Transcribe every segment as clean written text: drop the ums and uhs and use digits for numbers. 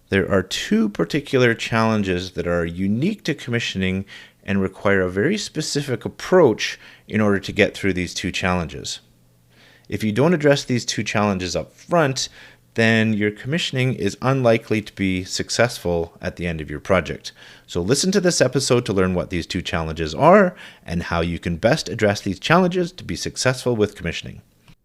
There are two particular challenges that are unique to commissioning and require a very specific approach in order to get through these two challenges. If you don't address these two challenges up front, then your commissioning is unlikely to be successful at the end of your project. So listen to this episode to learn what these two challenges are and how you can best address these challenges to be successful with commissioning.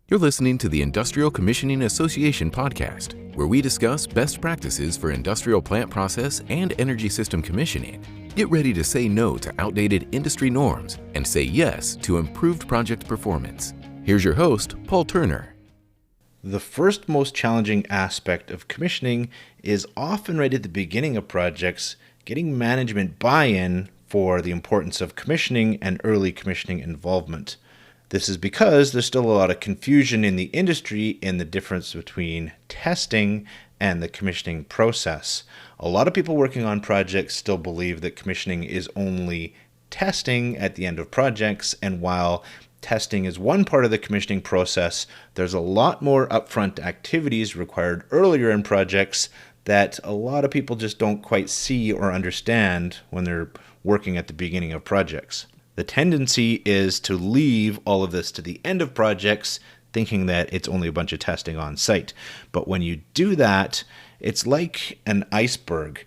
You're listening to the Industrial Commissioning Association podcast, where we discuss best practices for industrial plant process and energy system commissioning. Get ready to say no to outdated industry norms and say yes to improved project performance. Here's your host, Paul Turner. The first most challenging aspect of commissioning is often right at the beginning of projects, getting management buy-in for the importance of commissioning and early commissioning involvement. This is because there's still a lot of confusion in the industry in the difference between testing and the commissioning process. A lot of people working on projects still believe that commissioning is only testing at the end of projects, and while testing is one part of the commissioning process, there's a lot more upfront activities required earlier in projects that a lot of people just don't quite see or understand when they're working at the beginning of projects. The tendency is to leave all of this to the end of projects, thinking that it's only a bunch of testing on site. But when you do that, it's like an iceberg.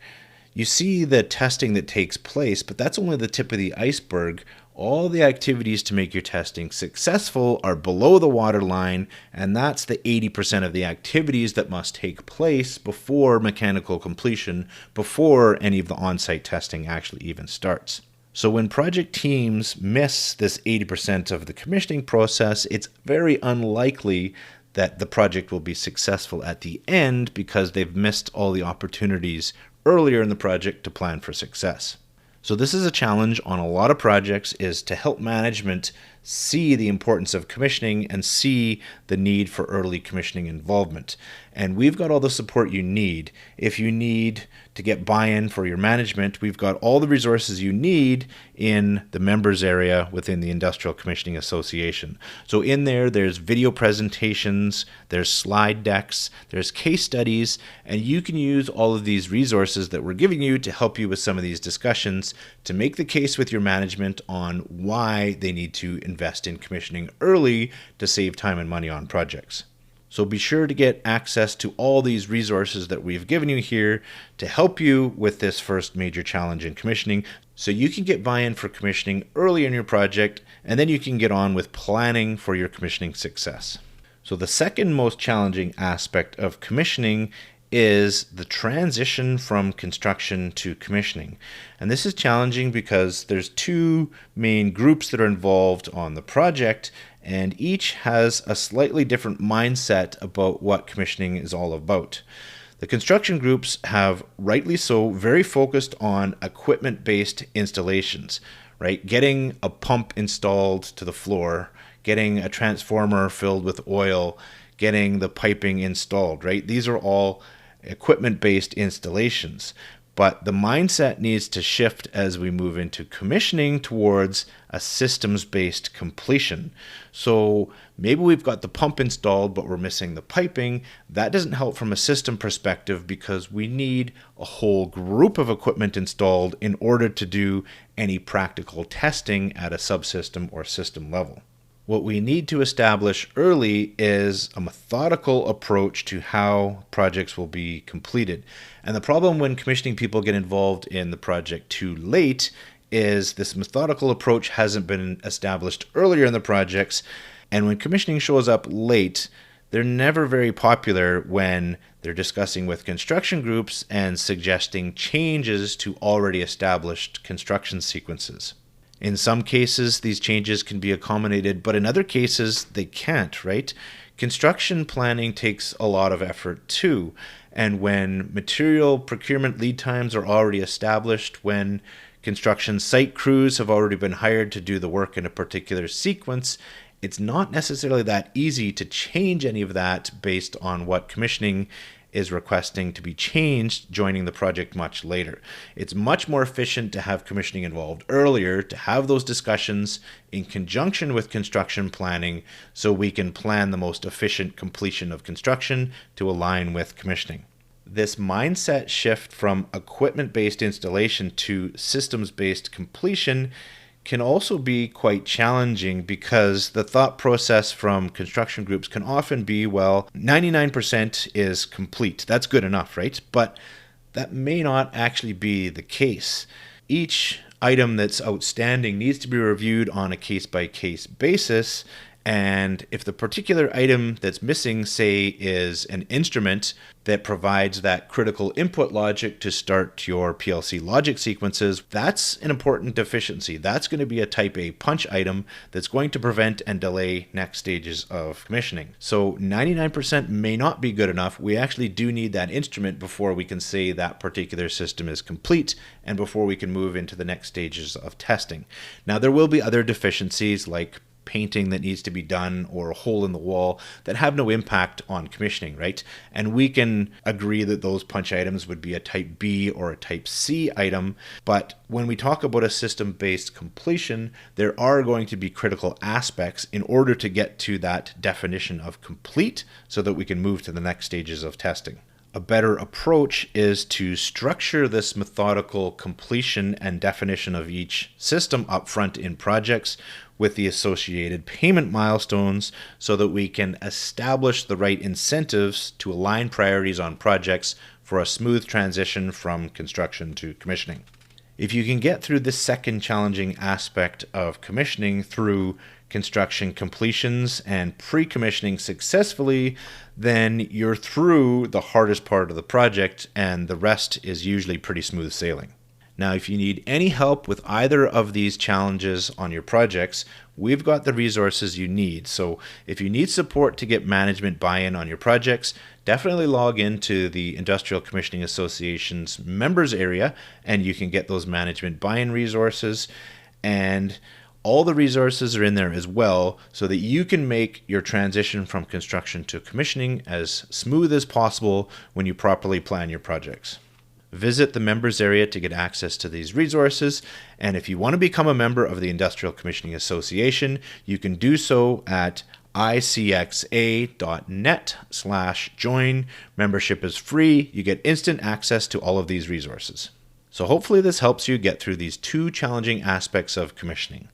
You see the testing that takes place, but that's only the tip of the iceberg. All the activities to make your testing successful are below the waterline, and that's the 80% of the activities that must take place before mechanical completion, before any of the on-site testing actually even starts. So when project teams miss this 80% of the commissioning process, it's very unlikely that the project will be successful at the end because they've missed all the opportunities earlier in the project to plan for success. So this is a challenge on a lot of projects, is to help management see the importance of commissioning and see the need for early commissioning involvement. And we've got all the support you need. If you need to get buy-in for your management, we've got all the resources you need in the members area within the Industrial Commissioning Association. So in there's video presentations, there's slide decks, there's case studies, and you can use all of these resources that we're giving you to help you with some of these discussions to make the case with your management on why they need to invest in commissioning early to save time and money on projects. So be sure to get access to all these resources that we've given you here to help you with this first major challenge in commissioning, so you can get buy-in for commissioning early in your project, and then you can get on with planning for your commissioning success. So the second most challenging aspect of commissioning is the transition from construction to commissioning. And this is challenging because there's two main groups that are involved on the project, and each has a slightly different mindset about what commissioning is all about. The construction groups have, rightly so, very focused on equipment-based installations, right? Getting a pump installed to the floor, getting a transformer filled with oil, getting the piping installed, right? These are all equipment-based installations. But the mindset needs to shift as we move into commissioning towards a systems-based completion. So maybe we've got the pump installed, but we're missing the piping. That doesn't help from a system perspective because we need a whole group of equipment installed in order to do any practical testing at a subsystem or system level. What we need to establish early is a methodical approach to how projects will be completed. And the problem when commissioning people get involved in the project too late is this methodical approach hasn't been established earlier in the projects. And when commissioning shows up late, they're never very popular when they're discussing with construction groups and suggesting changes to already established construction sequences. In some cases, these changes can be accommodated, but in other cases, they can't, right? Construction planning takes a lot of effort too. And when material procurement lead times are already established, when construction site crews have already been hired to do the work in a particular sequence, it's not necessarily that easy to change any of that based on what commissioning is requesting to be changed, joining the project much later. It's much more efficient to have commissioning involved earlier, to have those discussions in conjunction with construction planning so we can plan the most efficient completion of construction to align with commissioning. This mindset shift from equipment-based installation to systems-based completion can also be quite challenging because the thought process from construction groups can often be, well, 99% is complete. That's good enough, right? But that may not actually be the case. Each item that's outstanding needs to be reviewed on a case-by-case basis. And if the particular item that's missing, say, is an instrument that provides that critical input logic to start your PLC logic sequences, that's an important deficiency. That's going to be a type A punch item that's going to prevent and delay next stages of commissioning. So 99% may not be good enough. We actually do need that instrument before we can say that particular system is complete and before we can move into the next stages of testing. Now, there will be other deficiencies like painting that needs to be done or a hole in the wall that have no impact on commissioning, right? And we can agree that those punch items would be a type B or a type C item. But when we talk about a system-based completion, there are going to be critical aspects in order to get to that definition of complete so that we can move to the next stages of testing. A better approach is to structure this methodical completion and definition of each system upfront in projects with the associated payment milestones so that we can establish the right incentives to align priorities on projects for a smooth transition from construction to commissioning. If you can get through this second challenging aspect of commissioning through construction completions and pre-commissioning successfully, then you're through the hardest part of the project and the rest is usually pretty smooth sailing. Now, if you need any help with either of these challenges on your projects, we've got the resources you need. So if you need support to get management buy-in on your projects, definitely log into the Industrial Commissioning Association's members area and you can get those management buy-in resources. And all the resources are in there as well so that you can make your transition from construction to commissioning as smooth as possible when you properly plan your projects. Visit the members area to get access to these resources. And if you want to become a member of the Industrial Commissioning Association, you can do so at icxa.net/join. Membership is free. You get instant access to all of these resources. So hopefully this helps you get through these two challenging aspects of commissioning.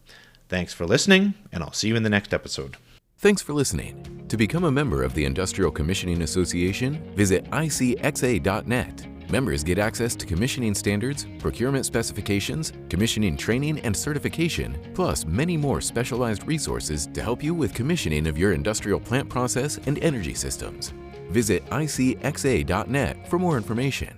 Thanks for listening, and I'll see you in the next episode. Thanks for listening. To become a member of the Industrial Commissioning Association, visit icxa.net. Members get access to commissioning standards, procurement specifications, commissioning training and certification, plus many more specialized resources to help you with commissioning of your industrial plant process and energy systems. Visit icxa.net for more information.